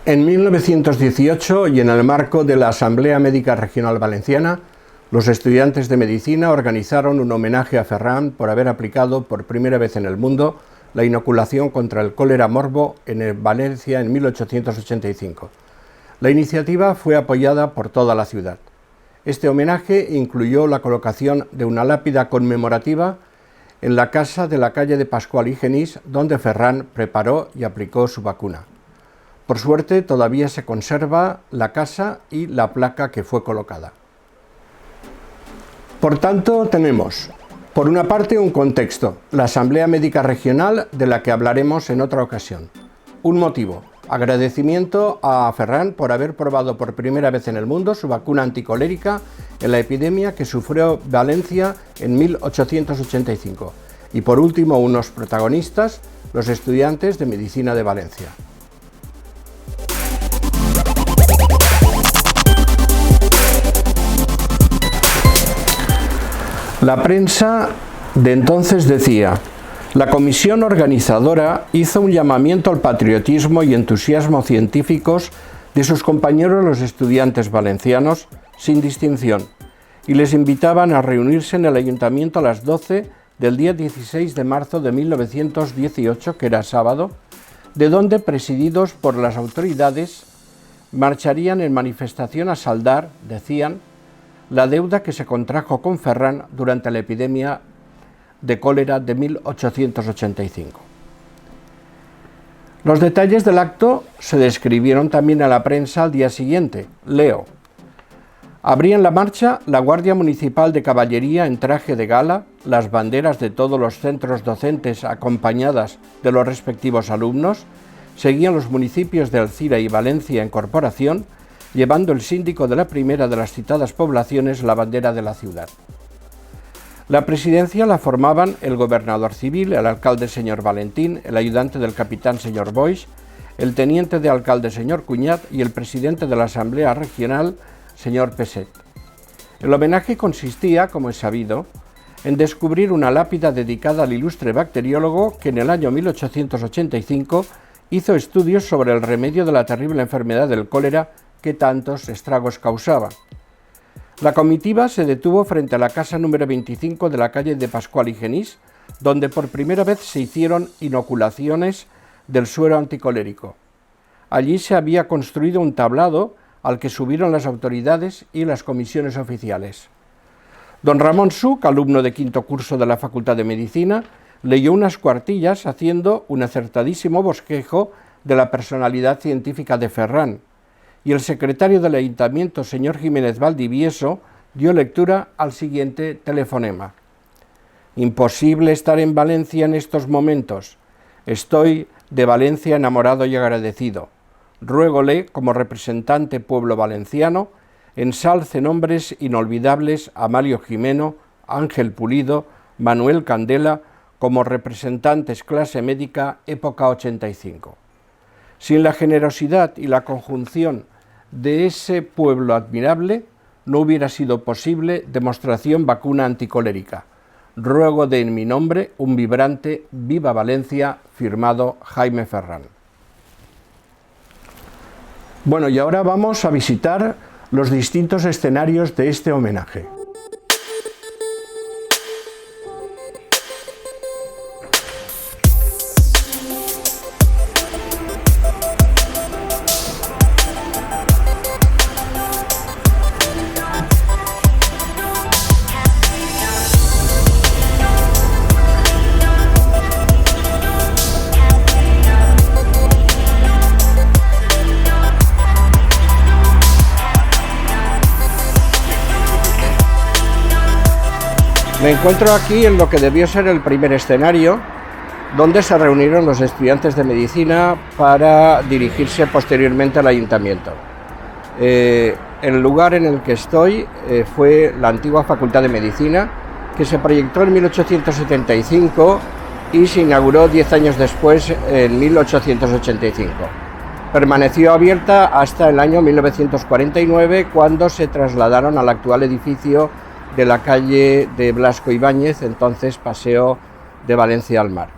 En 1918, y en el marco de la Asamblea Médica Regional Valenciana, los estudiantes de medicina organizaron un homenaje a Ferran por haber aplicado por primera vez en el mundo la inoculación contra el cólera morbo en Valencia en 1885. La iniciativa fue apoyada por toda la ciudad. Este homenaje incluyó la colocación de una lápida conmemorativa en la casa de la calle de Pascual y Genís, donde Ferran preparó y aplicó su vacuna. Por suerte, todavía se conserva la casa y la placa que fue colocada. Por tanto, tenemos, por una parte, un contexto, la Asamblea Médica Regional, de la que hablaremos en otra ocasión. Un motivo, agradecimiento a Ferran por haber probado por primera vez en el mundo su vacuna anticolérica en la epidemia que sufrió Valencia en 1885. Y por último, unos protagonistas, los estudiantes de Medicina de Valencia. La prensa de entonces decía: la comisión organizadora hizo un llamamiento al patriotismo y entusiasmo científicos de sus compañeros los estudiantes valencianos, sin distinción, y les invitaban a reunirse en el ayuntamiento a las 12 del día 16 de marzo de 1918, que era sábado, de donde, presididos por las autoridades, marcharían en manifestación a saldar, decían, la deuda que se contrajo con Ferran durante la epidemia de cólera de 1885. Los detalles del acto se describieron también a la prensa al día siguiente. Leo: abrían la marcha la Guardia Municipal de Caballería en traje de gala, las banderas de todos los centros docentes acompañadas de los respectivos alumnos, seguían los municipios de Alcira y Valencia en corporación, llevando el síndico de la primera de las citadas poblaciones la bandera de la ciudad. La presidencia la formaban el gobernador civil, el alcalde señor Valentín, el ayudante del capitán señor Boix, el teniente de alcalde señor Cuñat y el presidente de la Asamblea Regional señor Peset. El homenaje consistía, como es sabido, en descubrir una lápida dedicada al ilustre bacteriólogo que en el año 1885 hizo estudios sobre el remedio de la terrible enfermedad del cólera que tantos estragos causaba. La comitiva se detuvo frente a la casa número 25 de la calle de Pascual y Genís, donde por primera vez se hicieron inoculaciones del suero anticolérico. Allí se había construido un tablado al que subieron las autoridades y las comisiones oficiales. Don Ramón Suc, alumno de quinto curso de la Facultad de Medicina, leyó unas cuartillas haciendo un acertadísimo bosquejo de la personalidad científica de Ferran, y el secretario del ayuntamiento, señor Jiménez Valdivieso, dio lectura al siguiente telefonema: imposible estar en Valencia en estos momentos. Estoy de Valencia enamorado y agradecido. Ruégole, como representante pueblo valenciano, ensalce nombres inolvidables a Amalio Jimeno, Ángel Pulido, Manuel Candela, como representantes clase médica época 85. Sin la generosidad y la conjunción de ese pueblo admirable, no hubiera sido posible demostración vacuna anticolérica. Ruego de en mi nombre un vibrante Viva Valencia, firmado Jaime Ferran. Bueno, y ahora vamos a visitar los distintos escenarios de este homenaje. Me encuentro aquí en lo que debió ser el primer escenario, donde se reunieron los estudiantes de medicina para dirigirse posteriormente al ayuntamiento. El lugar en el que estoy fue la antigua Facultad de Medicina, que se proyectó en 1875 y se inauguró 10 años después, en 1885. Permaneció abierta hasta el año 1949, cuando se trasladaron al actual edificio de la calle de Blasco Ibáñez, entonces Paseo de Valencia al Mar.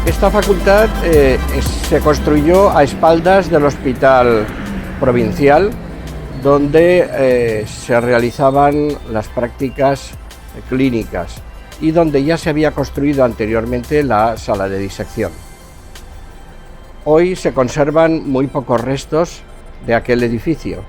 Esta facultad se construyó a espaldas del Hospital Provincial, donde se realizaban las prácticas clínicas y donde ya se había construido anteriormente la sala de disección. Hoy se conservan muy pocos restos de aquel edificio.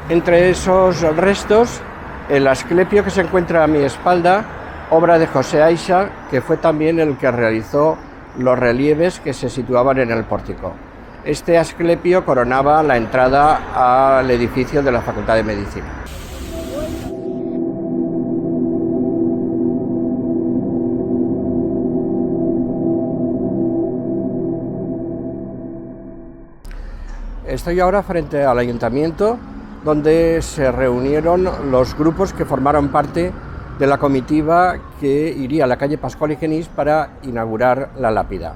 Entre esos restos, el asclepio que se encuentra a mi espalda, obra de José Aixa, que fue también el que realizó los relieves que se situaban en el pórtico. Este asclepio coronaba la entrada al edificio de la Facultad de Medicina. Estoy ahora frente al ayuntamiento, donde se reunieron los grupos que formaron parte de la comitiva que iría a la calle Pascual y Genís para inaugurar la lápida.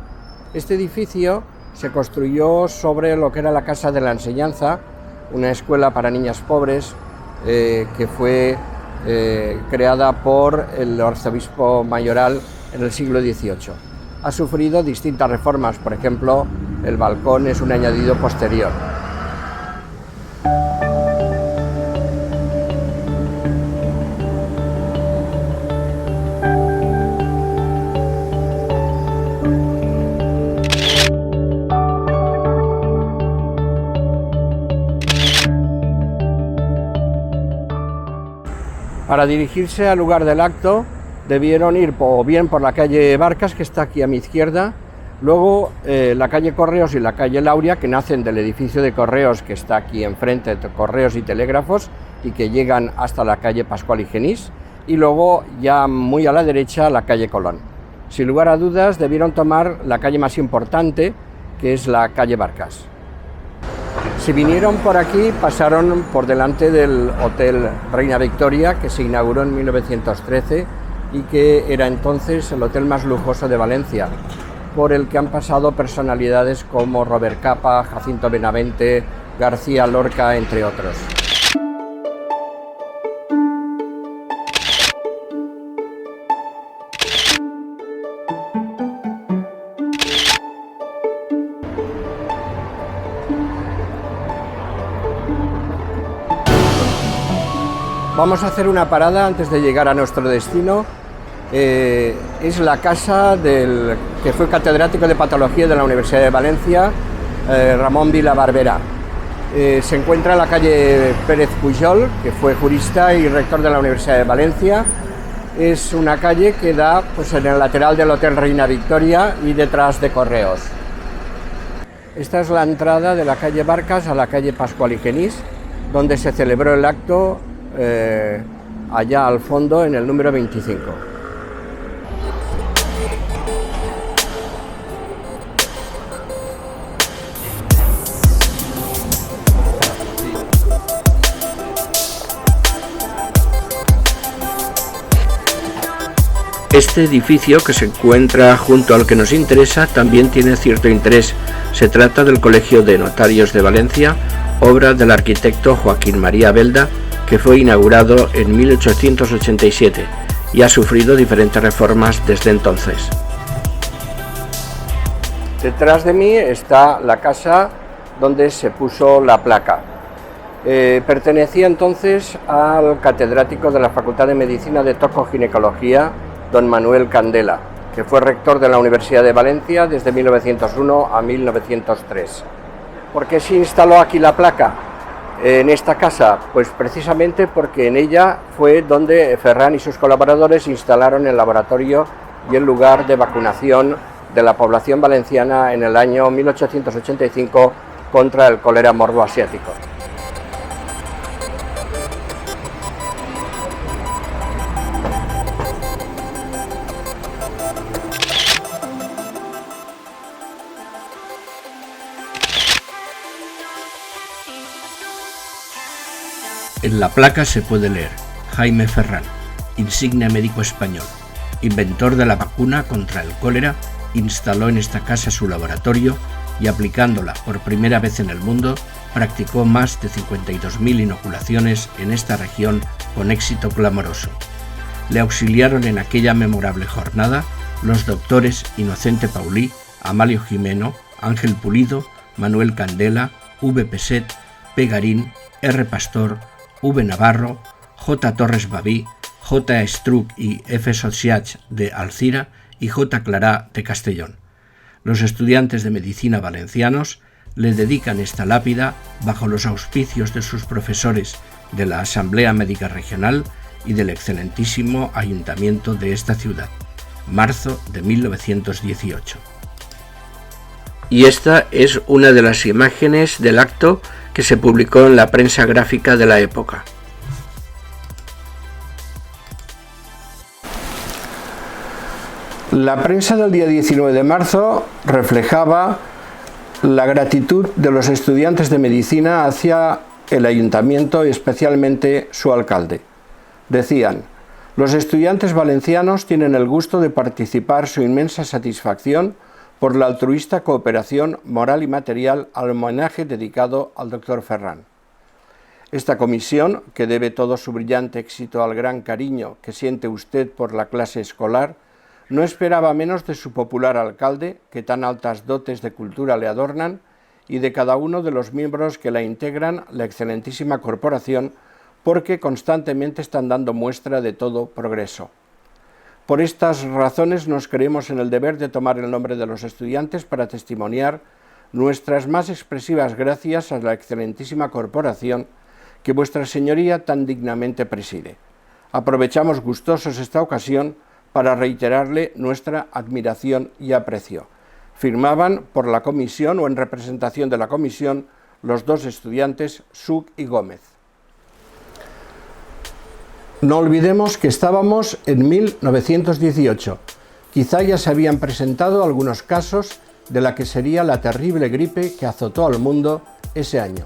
Este edificio se construyó sobre lo que era la Casa de la Enseñanza, una escuela para niñas pobres que fue creada por el arzobispo mayoral en el siglo XVIII. Ha sufrido distintas reformas, por ejemplo, el balcón es un añadido posterior. Para dirigirse al lugar del acto debieron ir o bien por la calle Barcas, que está aquí a mi izquierda, luego la calle Correos y la calle Lauria, que nacen del edificio de Correos que está aquí enfrente, de Correos y Telégrafos, y que llegan hasta la calle Pascual y Genís, y luego ya muy a la derecha la calle Colón. Sin lugar a dudas debieron tomar la calle más importante, que es la calle Barcas. Si vinieron por aquí, pasaron por delante del Hotel Reina Victoria, que se inauguró en 1913 y que era entonces el hotel más lujoso de Valencia, por el que han pasado personalidades como Robert Capa, Jacinto Benavente, García Lorca, entre otros. Vamos a hacer una parada antes de llegar a nuestro destino. Es la casa del que fue catedrático de Patología de la Universidad de Valencia, Ramón Vila Barberá. Se encuentra en la calle Pérez Pujol, que fue jurista y rector de la Universidad de Valencia. Es una calle que da pues, en el lateral del Hotel Reina Victoria y detrás de Correos. Esta es la entrada de la calle Barcas a la calle Pascual y Genís, donde se celebró el acto allá al fondo en el número 25. Este edificio, que se encuentra junto al que nos interesa, también tiene cierto interés. Se trata del Colegio de Notarios de Valencia, obra del arquitecto Joaquín María Belda, que fue inaugurado en 1887 y ha sufrido diferentes reformas desde entonces. Detrás de mí está la casa donde se puso la placa. Pertenecía entonces al catedrático de la Facultad de Medicina de Tocoginecología, don Manuel Candela, que fue rector de la Universidad de Valencia desde 1901 a 1903. ¿Por qué se instaló aquí la placa en esta casa? Pues precisamente porque en ella fue donde Ferran y sus colaboradores instalaron el laboratorio y el lugar de vacunación de la población valenciana en el año 1885 contra el cólera morbo asiático. En la placa se puede leer: Jaime Ferrán, insigne médico español, inventor de la vacuna contra el cólera, instaló en esta casa su laboratorio y, aplicándola por primera vez en el mundo, practicó más de 52.000 inoculaciones en esta región con éxito clamoroso. Le auxiliaron en aquella memorable jornada los doctores Inocente Paulí, Amalio Gimeno, Ángel Pulido, Manuel Candela, V. Peset, P. Garín, R. Pastor, V. Navarro, J. Torres Babí, J. Estruc y F. Sociach de Alcira y J. Clará de Castellón. Los estudiantes de medicina valencianos le dedican esta lápida bajo los auspicios de sus profesores de la Asamblea Médica Regional y del excelentísimo Ayuntamiento de esta ciudad, marzo de 1918. Y esta es una de las imágenes del acto que se publicó en la prensa gráfica de la época. La prensa del día 19 de marzo reflejaba la gratitud de los estudiantes de medicina hacia el ayuntamiento y especialmente su alcalde. Decían: los estudiantes valencianos tienen el gusto de participar su inmensa satisfacción por la altruista cooperación moral y material al homenaje dedicado al doctor Ferrán. Esta comisión, que debe todo su brillante éxito al gran cariño que siente usted por la clase escolar, no esperaba menos de su popular alcalde, que tan altas dotes de cultura le adornan, y de cada uno de los miembros que la integran la excelentísima corporación, porque constantemente están dando muestra de todo progreso. Por estas razones nos creemos en el deber de tomar el nombre de los estudiantes para testimoniar nuestras más expresivas gracias a la excelentísima corporación que vuestra señoría tan dignamente preside. Aprovechamos gustosos esta ocasión para reiterarle nuestra admiración y aprecio. Firmaban por la comisión o en representación de la comisión los dos estudiantes, Suc y Gómez. No olvidemos que estábamos en 1918. Quizá ya se habían presentado algunos casos de la que sería la terrible gripe que azotó al mundo ese año.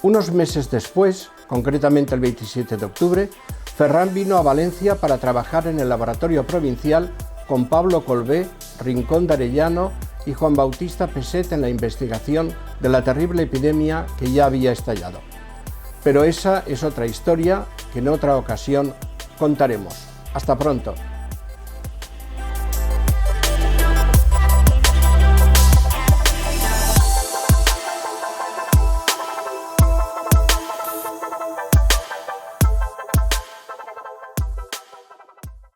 Unos meses después, concretamente el 27 de octubre, Ferrán vino a Valencia para trabajar en el laboratorio provincial con Pablo Colbé, Rincón de Arellano y Juan Bautista Peset en la investigación de la terrible epidemia que ya había estallado. Pero esa es otra historia que en otra ocasión contaremos. Hasta pronto.